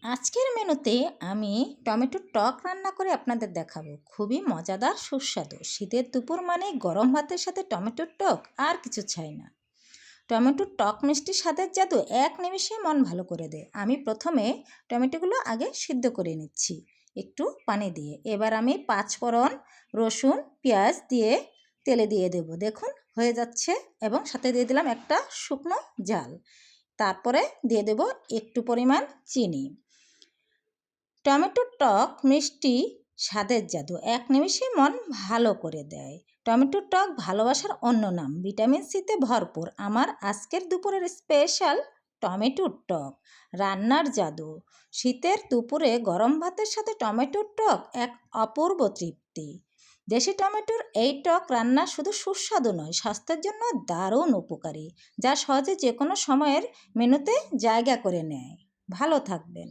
আজকের মেনুতে আমি টমেটোর টক রান্না করে আপনাদের দেখাবো। খুবই মজাদার সুস্বাদু। শীতের দুপুর মানে গরম ভাতের সাথে টমেটোর টক আর কিছু চাই না। টমেটোর টক মিষ্টি স্বাদের জাদু এক নিমেষে মন ভালো করে দেয়। আমি প্রথমে টমেটোগুলো আগে সিদ্ধ করে নিচ্ছি একটু পানি দিয়ে। এবার আমি পাঁচফোড়ন, রসুন, পেঁয়াজ দিয়ে তেলে দিয়ে দেব। দেখুন হয়ে যাচ্ছে এবং সাথে দিয়ে দিলাম একটা শুকনো ঝাল। তারপরে দিয়ে দেব একটু পরিমাণ চিনি। টমেটোর টক মিষ্টি স্বাদের জাদু এক নিমেষে মন ভালো করে দেয়। টমেটোর টক ভালোবাসার অন্য নাম। ভিটামিন সিতে ভরপুর। আমার আজকের দুপুরের স্পেশাল টমেটোর টক রান্নার জাদু। শীতের দুপুরে গরম ভাতের সাথে টমেটোর টক এক অপূর্ব তৃপ্তি। দেশি টমেটোর এই টক রান্না শুধু সুস্বাদু নয়, স্বাস্থ্যের জন্য দারুণ উপকারী, যা সহজে যে কোনো সময়ের মেনুতে জায়গা করে নেয়। ভালো থাকবেন।